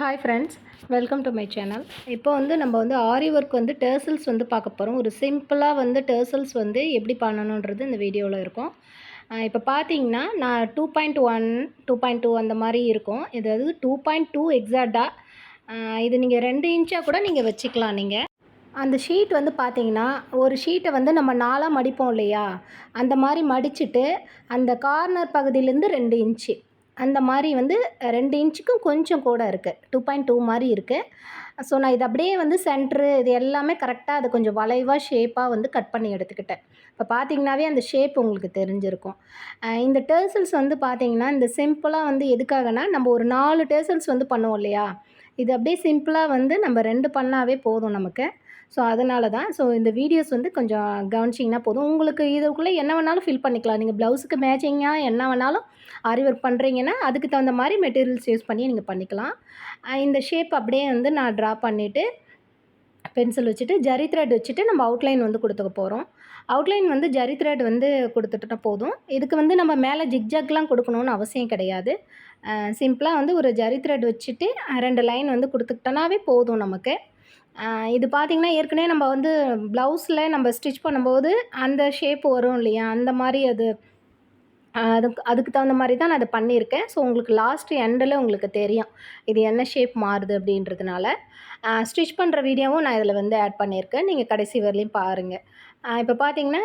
Hi friends, welcome to my channel. இப்போ நம்ம ஆரி work டர்சல்ஸ் பார்க்க போகிறோம். ஒரு சிம்பிளாக டர்சல்ஸ் எப்படி பண்ணணுன்றது இந்த வீடியோவில் இருக்கும். இப்போ பார்த்தீங்கன்னா நான் 2.1 2.2 அந்த மாதிரி இருக்கும். இது 2.2 எக்ஸாக்டாக. இது நீங்கள் 2 இன்ச்சாக கூட நீங்கள் வச்சுக்கலாம். நீங்கள் அந்த ஷீட் பார்த்தீங்கன்னா, ஒரு ஷீட்டை நம்ம 4ஆக மடிப்போம் இல்லையா, அந்த மாதிரி மடிச்சுட்டு அந்த கார்னர் பகுதியிலேருந்து 2 இன்ச்சு அந்த மாதிரி 2 இன்ச்சுக்கும் கொஞ்சம் கூட இருக்குது. 2.2 மாதிரி இருக்குது. ஸோ நான் இது அப்படியே சென்ட்ரு இது எல்லாமே கரெக்டாக அது கொஞ்சம் வளைவாக ஷேப்பாக கட் பண்ணி எடுத்துக்கிட்டேன். இப்போ பார்த்தீங்கன்னாவே அந்த ஷேப் உங்களுக்கு தெரிஞ்சிருக்கும். இந்த டர்சல்ஸ் பார்த்தீங்கன்னா, இந்த சிம்பிளாக எதுக்காகனா, நம்ம ஒரு 4 டர்சல்ஸ் பண்ணுவோம் இல்லையா, இது அப்படியே சிம்பிளாக நம்ம 2 பண்ணாவே போதும் நமக்கு. ஸோ அதனால தான். ஸோ இந்த வீடியோஸ் கொஞ்சம் கவனிச்சிங்கன்னா போதும். உங்களுக்கு இதுக்குள்ளே என்ன வேணாலும் ஃபில் பண்ணிக்கலாம். நீங்கள் ப்ளவுஸுக்கு மேட்சிங்காக என்ன வேணாலும் ஆரி ஒர்க் பண்ணுறீங்கன்னா, அதுக்கு தகுந்த மாதிரி மெட்டீரியல்ஸ் யூஸ் பண்ணி நீங்கள் பண்ணிக்கலாம். இந்த ஷேப் அப்படியே நான் ட்ரா பண்ணிவிட்டு பென்சில் வச்சுட்டு ஜரி த்ரெட் வச்சுட்டு நம்ம அவுட்லைன் கொடுத்துக்க போகிறோம். அவுட்லைன் ஜரி த்ரெட் கொடுத்துட்டா போதும். இதுக்கு நம்ம மேலே ஜிக்ஜாக்லாம் கொடுக்கணுன்னு அவசியம் கிடையாது. சிம்பிளாக ஒரு ஜரி த்ரெட் வச்சுட்டு 2 லைன் கொடுத்துக்கிட்டோன்னாவே போதும் நமக்கு. இது பார்த்திங்கன்னா, ஏற்கனவே நம்ம ப்ளவுஸில் நம்ம ஸ்டிச் பண்ணும்போது அந்த ஷேப் வரும் இல்லையா, அந்த மாதிரி அதுக்கு தகுந்த மாதிரி தான் நான் அதை பண்ணியிருக்கேன். ஸோ உங்களுக்கு லாஸ்ட் எண்டில் உங்களுக்கு தெரியும் இது என்ன ஷேப் மாறுது அப்படின்றதுனால. ஸ்டிச் பண்ணுற வீடியோவும் நான் இதில் ஆட் பண்ணியிருக்கேன். நீங்கள் கடைசி வரலையும் பாருங்கள். இப்போ பார்த்தீங்கன்னா,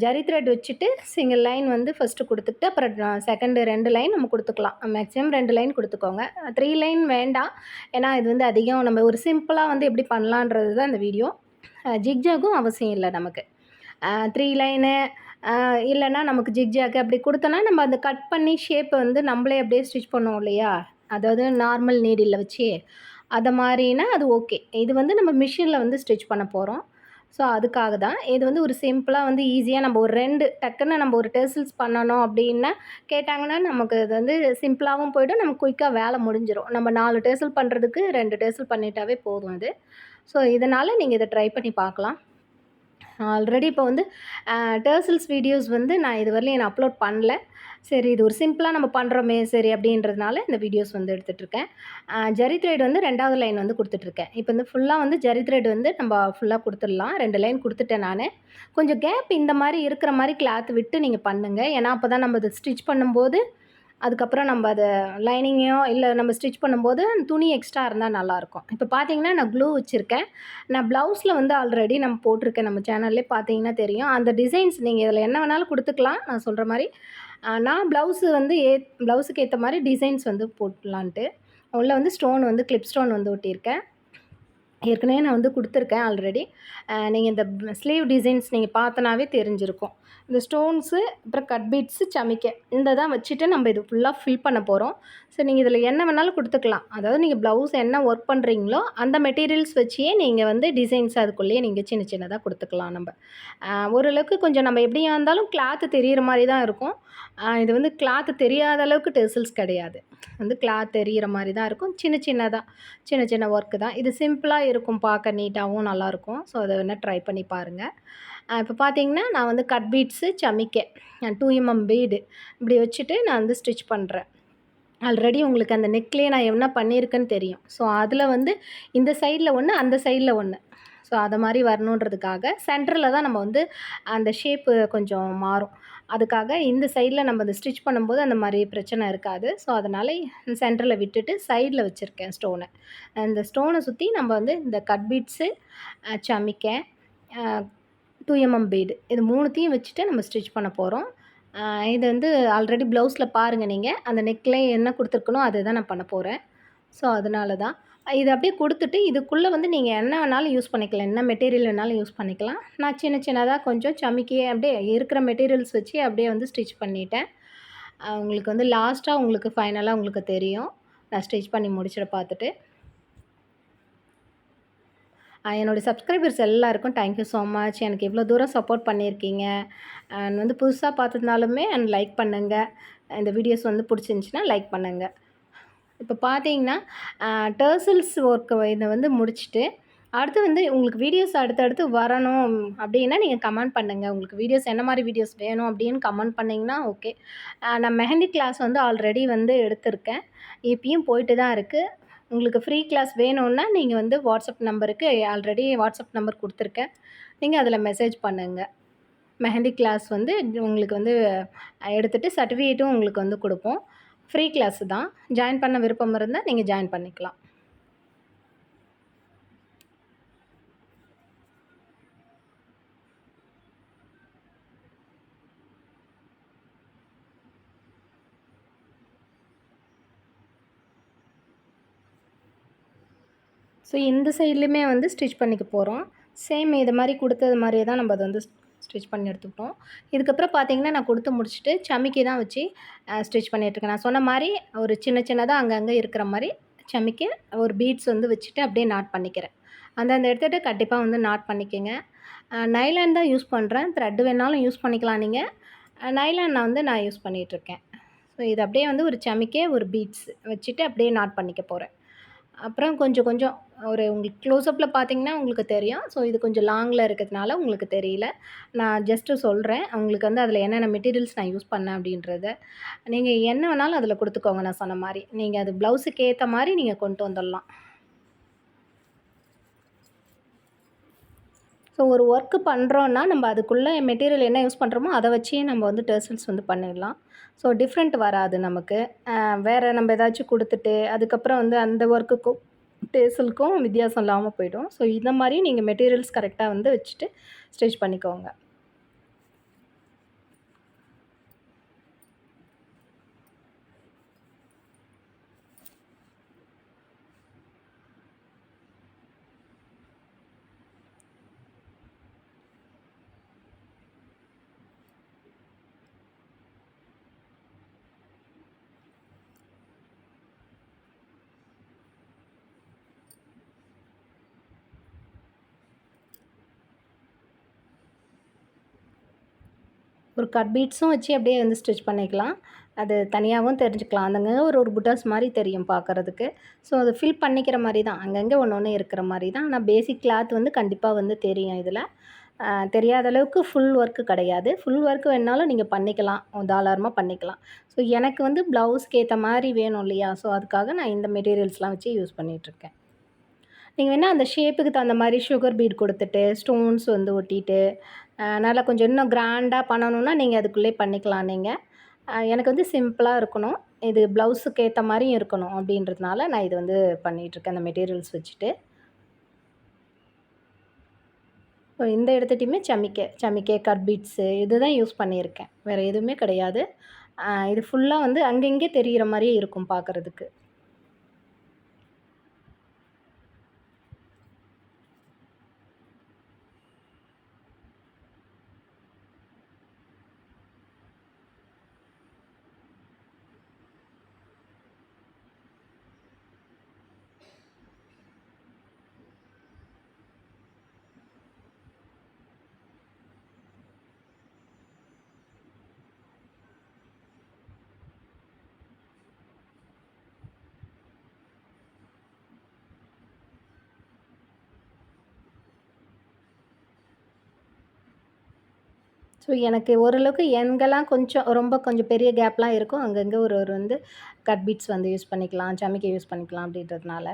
ஜரி த்ரெட் வச்சுட்டு சிங்கிள் லைன் ஃபஸ்ட்டு கொடுத்துட்டு அப்புறம் செகண்டு 2 லைன் நம்ம கொடுத்துக்கலாம். மேக்ஸிமம் 2 லைன் கொடுத்துக்கோங்க. 3 லைன் வேண்டாம். ஏன்னா இது அதிகம் நம்ம ஒரு சிம்பிளாக எப்படி பண்ணலான்றது தான் இந்த வீடியோ. ஜிக்ஜாகும் அவசியம் இல்லை நமக்கு. 3 லைனு இல்லைன்னா நமக்கு ஜிக்ஜாக் அப்படி கொடுத்தோன்னா நம்ம அந்த கட் பண்ணி ஷேப்பை நம்மளே அப்படியே ஸ்டிச் பண்ணுவோம் இல்லையா, அதாவது நார்மல் நீடில் வச்சு அதை மாதிரினா அது ஓகே. இது நம்ம மிஷினில் ஸ்டிச் பண்ண போகிறோம். ஸோ அதுக்காக தான் இது ஒரு சிம்பிளாக ஈஸியாக நம்ம ஒரு 2 டக்குன்னு நம்ம ஒரு டர்சல்ஸ் பண்ணணும் அப்படின்னா கேட்டாங்கன்னா நமக்கு இது சிம்பிளாகவும் போய்டும், நமக்கு குயிக்காக வேலை முடிஞ்சிடும். நம்ம 4 டர்சல் பண்ணுறதுக்கு 2 டர்சல் பண்ணிட்டாவே போதும் அது. ஸோ இதனால் நீங்கள் இதை ட்ரை பண்ணி பார்க்கலாம். ஆல்ரெடி இப்போ டர்சல்ஸ் வீடியோஸ் நான் இதுவரையிலும் நான் அப்லோட் பண்ணல. சரி, இது ஒரு சிம்பிளாக நம்ம பண்ணுறோமே சரி அப்படின்றதுனால இந்த வீடியோஸ் எடுத்துகிட்ருக்கேன். ஜரி த்ரெட் 2வது லைன் கொடுத்துட்ருக்கேன். இப்போ ஃபுல்லாக ஜரி த்ரெட் நம்ம ஃபுல்லாக கொடுத்துடலாம். 2 லைன் கொடுத்துட்டேன் நான். கொஞ்சம் கேப் இந்த மாதிரி இருக்கிற மாதிரி கிளாத் விட்டு நீங்கள் பண்ணுங்கள். ஏன்னா அப்போ தான் நம்ம அதை ஸ்டிச் பண்ணும்போது அதுக்கப்புறம் நம்ம அதை லைனிங்கோ இல்லை நம்ம ஸ்டிச் பண்ணும்போது துணி எக்ஸ்ட்ரா இருந்தால் நல்லாயிருக்கும். இப்போ பார்த்தீங்கன்னா நான் க்ளூ வச்சுருக்கேன். நான் ப்ளவுஸில் ஆல்ரெடி நம்ம போட்டிருக்கேன். நம்ம சேனல்லே பார்த்தீங்கன்னா தெரியும். அந்த டிசைன்ஸ் நீங்கள் இதில் என்ன வேணாலும் கொடுத்துக்கலாம். நான் சொல்கிற மாதிரி நான் ப்ளவுஸு ப்ளவுஸுக்கு ஏற்ற மாதிரி டிசைன்ஸ் போடலான்ட்டு உள்ள ஸ்டோன் கிளிப் ஸ்டோன் ஒட்டியிருக்கேன். ஏற்கனவே நான் கொடுத்துருக்கேன் ஆல்ரெடி. நீங்கள் இந்த ஸ்லீவ் டிசைன்ஸ் நீங்கள் பார்த்தனாவே தெரிஞ்சிருக்கும். இந்த ஸ்டோன்ஸு அப்புறம் கட் பீட்ஸு சமிக்கை இந்த தான் வச்சுட்டு நம்ம இது ஃபுல்லாக ஃபில் பண்ண போகிறோம். ஸோ நீங்கள் இதில் என்ன வேணாலும் கொடுத்துக்கலாம். அதாவது நீங்கள் ப்ளவுஸ் என்ன ஒர்க் பண்ணுறீங்களோ அந்த மெட்டீரியல்ஸ் வச்சே நீங்கள் டிசைன்ஸ் அதுக்குள்ளேயே நீங்கள் சின்ன சின்னதாக கொடுத்துக்கலாம். நம்ம ஓரளவுக்கு கொஞ்சம் நம்ம எப்படியா இருந்தாலும் கிளாத்து தெரிகிற மாதிரி தான் இருக்கும். இது கிளாத்து தெரியாத அளவுக்கு டர்சல்ஸ் கிடையாது. கிளாத் தெரிகிற மாதிரி தான் இருக்கும். சின்ன சின்ன ஒர்க்கு தான். இது சிம்பிளாக இருக்கும், பார்க்க நீட்டாகவும் நல்லாயிருக்கும். ஸோ அதை வேணால் ட்ரை பண்ணி பாருங்கள். இப்போ பார்த்தீங்கன்னா நான் கட் பீட்ஸு சமிக்கை 2 mm பீடு இப்படி வச்சுட்டு நான் ஸ்டிச் பண்ணுறேன். ஆல்ரெடி உங்களுக்கு அந்த நெக்லேயே நான் என்ன பண்ணியிருக்கேன்னு தெரியும். ஸோ அதில் இந்த சைடில் ஒன்று அந்த சைடில் ஒன்று. ஸோ அதை மாதிரி வரணுன்றதுக்காக சென்டரில் தான் நம்ம அந்த ஷேப்பு கொஞ்சம் மாறும். அதுக்காக இந்த சைடில் நம்ம அந்த ஸ்டிச் பண்ணும்போது அந்த மாதிரி பிரச்சனை இருக்காது. ஸோ அதனால் சென்டரில் விட்டுட்டு சைடில் வச்சுருக்கேன் ஸ்டோனை. இந்த ஸ்டோனை சுற்றி நம்ம இந்த கட் பீட்ஸு சமிக்கை 2 mm பீடு இது 3த்தையும் வச்சுட்டு நம்ம ஸ்டிச் பண்ண போகிறோம். இது ஆல்ரெடி ப்ளவுஸில் பாருங்கள் நீங்கள் அந்த நெக்லேயே என்ன கொடுத்துருக்கணும் அதை தான் நான் பண்ண போகிறேன். ஸோ அதனால தான் இது அப்படியே கொடுத்துட்டு இதுக்குள்ளே நீங்கள் என்ன வேணாலும் யூஸ் பண்ணிக்கலாம். என்ன மெட்டீரியல் வேணாலும் யூஸ் பண்ணிக்கலாம். நான் சின்னதாக கொஞ்சம் சமிக்கையை அப்படியே இருக்கிற மெட்டீரியல்ஸ் வச்சு அப்படியே ஸ்டிச் பண்ணிட்டேன். உங்களுக்கு லாஸ்ட்டாக உங்களுக்கு ஃபைனலாக உங்களுக்கு தெரியும் நான் ஸ்டிச் பண்ணி முடிச்சிட பார்த்துட்டு. என்னோடய சப்ஸ்கிரைபர்ஸ் எல்லாருக்கும் தேங்க்யூ ஸோ மச். எனக்கு இவ்வளோ தூரம் சப்போர்ட் பண்ணியிருக்கீங்க. அண்ட் புதுசாக பார்த்துருந்தாலுமே லைக் பண்ணுங்கள். இந்த வீடியோஸ் பிடிச்சிருந்துச்சின்னா லைக் பண்ணுங்கள். இப்போ பார்த்தீங்கன்னா டர்சல்ஸ் ஒர்க்கை இதை முடிச்சுட்டு அடுத்து உங்களுக்கு வீடியோஸ் அடுத்தடுத்து வரணும் அப்படின்னா நீங்கள் கமெண்ட் பண்ணுங்கள். உங்களுக்கு வீடியோஸ் என்ன மாதிரி வீடியோஸ் வேணும் அப்படின்னு கமெண்ட் பண்ணிங்கன்னா ஓகே. நான் மெஹந்தி கிளாஸ் ஆல்ரெடி எடுத்திருக்கேன். இப்பயும் போயிட்டு தான் இருக்குது. உங்களுக்கு ஃப்ரீ கிளாஸ் வேணும்னா நீங்கள் வந்து வாட்ஸ்அப் நம்பருக்கு ஆல்ரெடி வாட்ஸ்அப் நம்பர் கொடுத்துருக்கேன். நீங்கள் அதில் மெசேஜ் பண்ணுங்கள். மெஹந்தி கிளாஸ் வந்து உங்களுக்கு வந்து எடுத்துகிட்டு சர்டிஃபிகேட்டும் உங்களுக்கு வந்து கொடுப்போம். ஃப்ரீ கிளாஸு தான். ஜாயின் பண்ண விருப்பம் இருந்தால் நீங்கள் ஜாயின் பண்ணிக்கலாம். ஸோ இந்த சைட்லேயுமே வந்து ஸ்டிச் பண்ணிக்க போகிறோம். சேம் இது மாதிரி கொடுத்தது மாதிரியே தான் நம்ம அதை வந்து ஸ்டிச் பண்ணி எடுத்துக்கிட்டோம். இதுக்கப்புறம் பார்த்தீங்கன்னா, நான் கொடுத்து முடிச்சுட்டு சமிக்கி தான் வச்சு ஸ்டிச் பண்ணிகிட்ருக்கேன். நான் சொன்ன மாதிரி ஒரு சின்ன சின்னதாக அங்கங்கே இருக்கிற மாதிரி சமிக்கி ஒரு பீட்ஸ் வந்து வச்சுட்டு அப்படியே நாட் பண்ணிக்கிறேன். அந்தந்த இடத்துட்ட கண்டிப்பாக வந்து நாட் பண்ணிக்கங்க. நைலான் தான் யூஸ் பண்ணுறேன். த்ரெட் வேணாலும் யூஸ் பண்ணிக்கலாம் நீங்கள். நைலான் நான் யூஸ் பண்ணிகிட்ருக்கேன். ஸோ இது அப்படியே வந்து ஒரு சமிக்கே ஒரு பீட்ஸ் வச்சுட்டு அப்படியே நாட் பண்ணிக்க போகிறேன். அப்புறம் கொஞ்சம் கொஞ்சம் ஒரு உங்களுக்கு க்ளோஸ்அப்பில் பார்த்தீங்கன்னா உங்களுக்கு தெரியும். ஸோ இது கொஞ்சம் லாங்கில் இருக்கிறதுனால உங்களுக்கு தெரியல. நான் ஜஸ்ட்டு சொல்கிறேன். உங்களுக்கு வந்து அதில் என்னென்ன மெட்டீரியல்ஸ் நான் யூஸ் பண்ணேன் அப்படின்றத. நீங்கள் என்ன வேணாலும் அதில் கொடுத்துக்கோங்க நான் சொன்ன மாரி. நீங்கள் அது ப்ளவுஸுக்கு ஏற்ற மாரி நீங்கள் கொண்டு வந்துடலாம். ஸோ ஒரு ஒர்க்கு பண்ணுறோன்னா நம்ம அதுக்குள்ளே மெட்டீரியல் என்ன யூஸ் பண்ணுறோமோ அதை வச்சே நம்ம வந்து டர்சல்ஸ் வந்து பண்ணிடலாம். ஸோ டிஃப்ரெண்ட் வராது நமக்கு. வேறு நம்ம ஏதாச்சும் கொடுத்துட்டு அதுக்கப்புறம் வந்து அந்த ஒர்க்குக்கும் டேசலுக்கும் வித்தியாசம் இல்லாமல் போயிடும். ஸோ இந்த மாதிரி நீங்கள் மெட்டீரியல்ஸ் கரெக்டாக வந்து வச்சுட்டு ஸ்டிச் பண்ணிக்கோங்க. ஒரு கட் பீட்ஸும் வச்சு அப்படியே வந்து ஸ்டிச் பண்ணிக்கலாம். அது தனியாகவும் தெரிஞ்சுக்கலாம். அங்கங்கே ஒரு புட்டாஸ் மாதிரி தெரியும் பார்க்குறதுக்கு. ஸோ அது ஃபில் பண்ணிக்கிற மாதிரி தான். அங்கங்கே ஒன்று ஒன்று இருக்கிற மாதிரி தான். ஆனால் பேசிக் கிளாத் வந்து கண்டிப்பாக வந்து தெரியும் இதில். தெரியாத அளவுக்கு ஃபுல் ஒர்க்கு கிடையாது. ஃபுல் ஒர்க் வேணுனாலும் நீங்கள் பண்ணிக்கலாம். தாராளமாக பண்ணிக்கலாம். ஸோ எனக்கு வந்து ப்ளவுஸ்க்கு ஏற்ற மாதிரி வேணும் இல்லையா? ஸோ அதுக்காக நான் இந்த மெட்டீரியல்ஸ்லாம் வச்சு யூஸ் பண்ணிகிட்ருக்கேன். நீங்கள் வேணால் அந்த ஷேப்புக்கு தகுந்த மாதிரி சுகர் பீட் கொடுத்துட்டு ஸ்டோன்ஸ் வந்து ஒட்டிட்டு நல்லா கொஞ்சம் இன்னும் கிராண்டாக பண்ணணுன்னா நீங்கள் அதுக்குள்ளே பண்ணிக்கலாம் நீங்கள். எனக்கு வந்து சிம்பிளாக இருக்கணும். இது ப்ளவுஸுக்கு ஏற்ற மாதிரியும் இருக்கணும் அப்படின்றதுனால நான் இது வந்து பண்ணிகிட்ருக்கேன் அந்த மெட்டீரியல்ஸ் வச்சுட்டு. ஸோ இந்த எடுத்துகிட்டையுமே சமிக்கை கட் பீட்ஸு இது தான் யூஸ் பண்ணியிருக்கேன். வேறு எதுவுமே கிடையாது. இது ஃபுல்லாக வந்து அங்கங்கே தெரிகிற மாதிரியே இருக்கும் பார்க்குறதுக்கு. ஸோ எனக்கு ஓரளவுக்கு எங்கெல்லாம் கொஞ்சம் பெரிய கேப்லாம் இருக்கோ அங்கங்கே ஒரு ஒரு வந்து கட் பீட்ஸ் வந்து யூஸ் பண்ணிக்கலாம், சமிக்கை யூஸ் பண்ணிக்கலாம் அப்படின்றதுனால.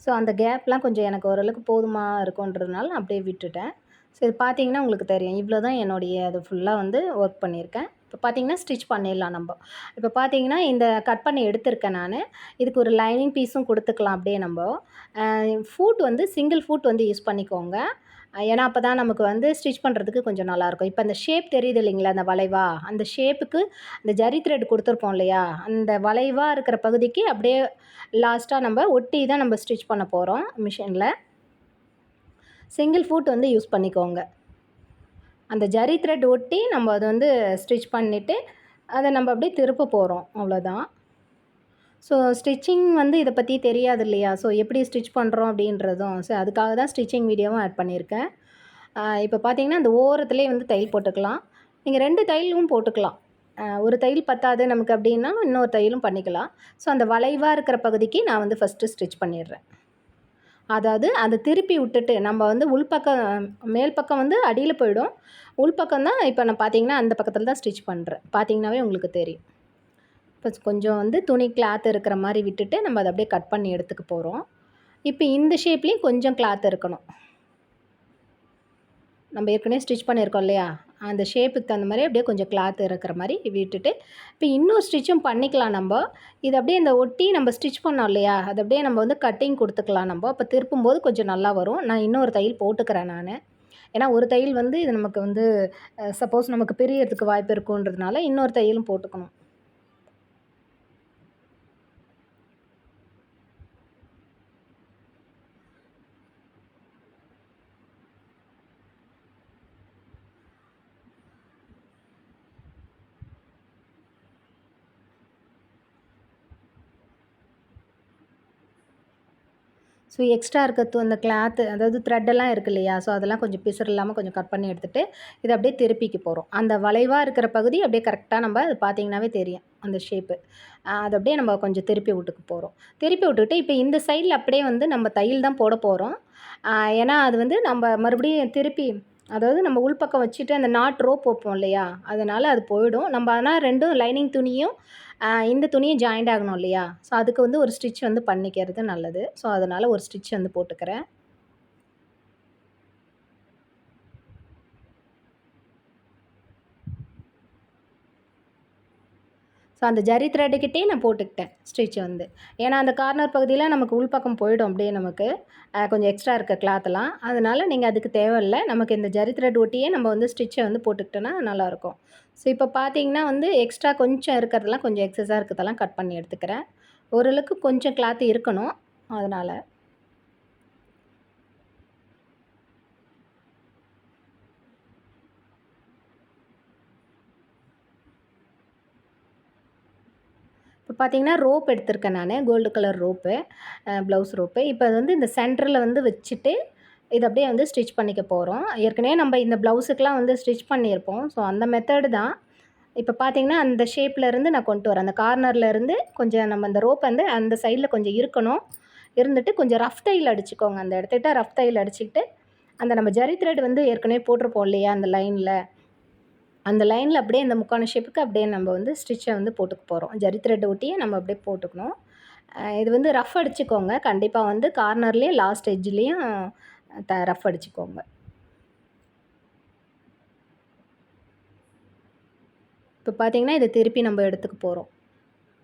ஸோ அந்த கேப்லாம் கொஞ்சம் எனக்கு ஓரளவுக்கு போதுமா இருக்குன்றதுனால நான் அப்படியே விட்டுட்டேன். ஸோ இது பார்த்தீங்கன்னா உங்களுக்கு தெரியும். இவ்வளோ தான் என்னுடைய அது ஃபுல்லாக வந்து ஒர்க் பண்ணியிருக்கேன். இப்போ பார்த்தீங்கன்னா ஸ்டிச் பண்ணிடலாம் நம்ப. இப்போ பார்த்தீங்கன்னா இந்த கட் பண்ணி எடுத்திருக்கேன் நானு. இதுக்கு ஒரு லைனிங் பீஸும் கொடுத்துக்கலாம் அப்படியே நம்ப. ஃபூட் வந்து சிங்கிள் ஃபூட் வந்து யூஸ் பண்ணிக்கோங்க. ஏன்னா அப்போ தான் நமக்கு வந்து ஸ்டிச் பண்ணுறதுக்கு கொஞ்சம் நல்லாயிருக்கும். இப்போ அந்த ஷேப் தெரியுது இல்லைங்களா அந்த வளைவா, அந்த ஷேப்புக்கு அந்த ஜரி த்ரெட் கொடுத்துருப்போம் இல்லையா, அந்த வளைவாக இருக்கிற பகுதிக்கு அப்படியே லாஸ்ட்டாக நம்ம ஒட்டி தான் நம்ம ஸ்டிச் பண்ண போகிறோம் மிஷினில். சிங்கிள் ஃபூட் வந்து யூஸ் பண்ணிக்கோங்க. அந்த ஜரி த்ரெட் ஒட்டி நம்ம அதை வந்து ஸ்டிச் பண்ணிவிட்டு அதை நம்ம அப்படியே திருப்ப போகிறோம், அவ்வளோதான். ஸோ ஸ்டிச்சிங் வந்து இதை பற்றி தெரியாது இல்லையா? ஸோ எப்படி ஸ்டிச் பண்ணுறோம் அப்படின்றதும். ஸோ அதுக்காக தான் ஸ்டிச்சிங் வீடியோவும் ஆட் பண்ணியிருக்கேன். இப்போ பார்த்தீங்கன்னா அந்த ஓரத்துலேயே வந்து தையல் போட்டுக்கலாம். நீங்கள் 2 தையலும் போட்டுக்கலாம். ஒரு தையல் பத்தாது நமக்கு அப்படின்னா இன்னொரு தையலும் பண்ணிக்கலாம். ஸோ அந்த வளைவாக இருக்கிற பகுதிக்கு நான் வந்து ஃபஸ்ட்டு ஸ்டிச் பண்ணிடுறேன். அதாவது அதை திருப்பி விட்டுட்டு நம்ம வந்து உள்பக்கம் மேல் பக்கம் வந்து அடியில் போயிடும். உள்பக்கம் தான் இப்போ நான் பார்த்தீங்கன்னா அந்த பக்கத்தில் தான் ஸ்டிச் பண்ணுறேன். பார்த்தீங்கன்னாவே உங்களுக்கு தெரியும். இப்போ கொஞ்சம் வந்து துணி கிளாத் இருக்கிற மாதிரி விட்டுட்டு நம்ம அதை அப்படியே கட் பண்ணி எடுத்துக்க போகிறோம். இப்போ இந்த ஷேப்லேயும் கொஞ்சம் கிளாத் இருக்கணும். நம்ம ஏற்கனவே ஸ்டிச் பண்ணியிருக்கோம் இல்லையா, அந்த ஷேப்புக்கு தகுந்த மாதிரி அப்படியே கொஞ்சம் கிளாத் இருக்கிற மாதிரி விட்டுட்டு, இப்போ இன்னொரு ஸ்டிச்சும் பண்ணிக்கலாம் நம்ம. இது அப்படியே இந்த ஒட்டி நம்ம ஸ்டிச் பண்ணோம் இல்லையா, அது அப்படியே நம்ம வந்து கட்டிங் கொடுத்துக்கலாம் நம்ம. அப்போ திருப்பும்போது கொஞ்சம் நல்லா வரும். நான் இன்னொரு தையல் போட்டுக்கிறேன் நான். ஏன்னா ஒரு தையல் வந்து இது நமக்கு வந்து சப்போஸ் நமக்கு பிரியறதுக்கு வாய்ப்பு இருக்குன்றதுனால இன்னொரு தையலும் போட்டுக்கணும். ஸோ எக்ஸ்ட்ரா இருக்க அந்த கிளாத்து அதாவது த்ரெட்டெல்லாம் இருக்கு இல்லையா, ஸோ அதெல்லாம் கொஞ்சம் பிசுறு இல்லாமல் கொஞ்சம் கட் பண்ணி எடுத்துகிட்டு இதை அப்படியே திருப்பிக்க போகிறோம். அந்த வளைவாக இருக்கிற பகுதி அப்படியே கரெக்டாக நம்ம அது பார்த்தீங்கன்னாவே தெரியும் அந்த ஷேப்பு. அதை அப்படியே நம்ம கொஞ்சம் திருப்பி விட்டுக்க போகிறோம். திருப்பி விட்டுட்டு இப்போ இந்த சைடில் அப்படியே வந்து நம்ம தையல் தான் போட போகிறோம். ஏன்னா அது வந்து நம்ம மறுபடியும் திருப்பி அதாவது நம்ம உள்பக்கம் வச்சுட்டு அந்த நாட் ரோப் வைப்போம் இல்லையா, அதனால் அது போயிடும். நம்ம ஆனால் 2ம் லைனிங் துணியும் இந்த துணியும் ஜாயிண்ட் ஆகணும் இல்லையா, ஸோ அதுக்கு வந்து ஒரு ஸ்டிச் வந்து பண்ணிக்கிறது நல்லது. ஸோ அதனால் ஒரு ஸ்டிச் வந்து போட்டுக்கிறேன். ஸோ அந்த ஜரி த்ரெட்டுக்கிட்டே நான் போட்டுக்கிட்டேன் ஸ்டிச் வந்து. ஏன்னா அந்த கார்னர் பகுதியில் நமக்கு உள்பக்கம் போயிடும் அப்படியே நமக்கு கொஞ்சம் எக்ஸ்ட்ரா இருக்க கிளாத்லாம். அதனால் நீங்கள் அதுக்கு தேவையில்ல. நமக்கு இந்த ஜரி த்ரெட் ஒட்டியே நம்ம வந்து ஸ்டிச்சை வந்து போட்டுக்கிட்டோன்னா நல்லாயிருக்கும். ஸோ இப்போ பார்த்தீங்கன்னா வந்து எக்ஸ்ட்ரா கொஞ்சம் இருக்கிறதெல்லாம் கொஞ்சம் எக்ஸஸாக இருக்கிறதெல்லாம் கட் பண்ணி எடுத்துக்கிறேன். ஓரளவுக்கு கொஞ்சம் கிளாத் இருக்கணும் அதனால். இப்போ பார்த்தீங்கன்னா ரோப் எடுத்திருக்கேன் நான், gold colour rope, blouse rope. இப்போ அது வந்து இந்த சென்டரில் வந்து வச்சுட்டு இதை அப்படியே வந்து ஸ்டிச் பண்ணிக்க போகிறோம். ஏற்கனவே நம்ம இந்த ப்ளவுஸுக்கெலாம் வந்து ஸ்டிச் பண்ணியிருப்போம். ஸோ அந்த மெத்தடு தான். இப்போ பார்த்தீங்கன்னா அந்த ஷேப்லேருந்து நான் கொண்டு வரேன். அந்த கார்னர்லேருந்து கொஞ்சம் நம்ம அந்த ரோப் வந்து அந்த சைடில் கொஞ்சம் இருக்கணும். இருந்துட்டு கொஞ்சம் ரஃப் தையல் அடிச்சுக்கோங்க. அந்த இடத்துக்கிட்ட ரஃப் தையல் அடிச்சுக்கிட்டு அந்த நம்ம ஜரி த்ரெட் வந்து ஏற்கனவே போட்டிருப்போம் இல்லையா அந்த லைனில், அந்த லைனில் அப்படியே இந்த முக்கான ஷேப்புக்கு அப்படியே நம்ம வந்து ஸ்டிச்சை வந்து போட்டுக்க போகிறோம். ஜரி த்ரெட் ஒட்டியே நம்ம அப்படியே போட்டுக்கணும். இது வந்து ரஃப் அடிச்சுக்கோங்க. கண்டிப்பாக வந்து கார்னர்லேயும் லாஸ்ட் எட்ஜ்லேயும் ரஃப் அடிச்சுக்கோங்க. இப்போ பார்த்தீங்கன்னா இதை திருப்பி நம்ம எடுத்துக்க போகிறோம்.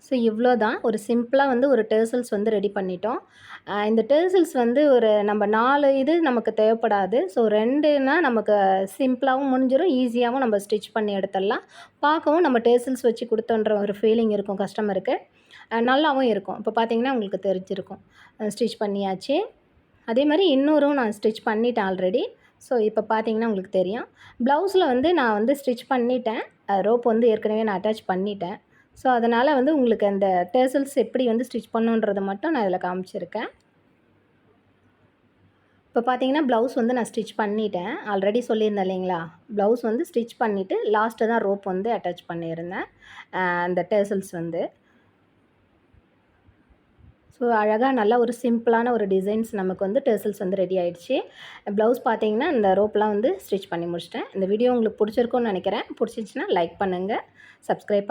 ஸோ இவ்வளோ தான். ஒரு சிம்பிளாக வந்து ஒரு டர்சல்ஸ் வந்து ரெடி பண்ணிட்டோம். இந்த டர்சல்ஸ் வந்து ஒரு நம்ம 4 இது நமக்கு தேவைப்படாது. ஸோ 2னா நமக்கு சிம்பிளாகவும் முடிஞ்சிடும், ஈஸியாகவும் நம்ம ஸ்டிச் பண்ணி எடுத்துடலாம். பார்க்கவும் நம்ம டர்சல்ஸ் வச்சு கொடுத்தோன்ற ஒரு ஃபீலிங் இருக்கும் கஸ்டமருக்கு. நல்லாவும் இருக்கும். இப்போ பார்த்தீங்கன்னா உங்களுக்கு தெரிஞ்சிருக்கும். ஸ்டிச் பண்ணியாச்சு. அதே மாதிரி இன்னொரும் நான் ஸ்டிச் பண்ணிட்டேன் ஆல்ரெடி. ஸோ இப்போ பார்த்தீங்கன்னா உங்களுக்கு தெரியும். ப்ளவுஸில் வந்து நான் வந்து ஸ்டிச் பண்ணிட்டேன். ரோப் வந்து ஏற்கனவே நான் அட்டாச் பண்ணிட்டேன். ஸோ அதனால் வந்து உங்களுக்கு அந்த டர்சல்ஸ் எப்படி வந்து ஸ்டிச் பண்ணணுன்றதை மட்டும் நான் இதில் காமிச்சிருக்கேன். இப்போ பார்த்தீங்கன்னா ப்ளவுஸ் வந்து நான் ஸ்டிச் பண்ணிட்டேன். ஆல்ரெடி சொல்லியிருந்தேன் இல்லைங்களா, ப்ளவுஸ் வந்து ஸ்டிச் பண்ணிவிட்டு லாஸ்ட்டு தான் ரோப் வந்து அட்டாச் பண்ணியிருந்தேன் அந்த டர்சல்ஸ் வந்து. ஸோ அழகாக நல்லா ஒரு சிம்பிளான ஒரு டிசைன்ஸ் நமக்கு வந்து டர்சல்ஸ் வந்து ரெடி ஆகிடுச்சு. ப்ளவுஸ் பார்த்தீங்கன்னா இந்த ரோப்லாம் வந்து ஸ்டிச் பண்ணி முடிச்சிட்டேன். இந்த வீடியோ உங்களுக்கு பிடிச்சிருக்கும்னு நினைக்கிறேன். பிடிச்சிருந்துச்சின்னா லைக் பண்ணுங்கள், சப்ஸ்கிரைப்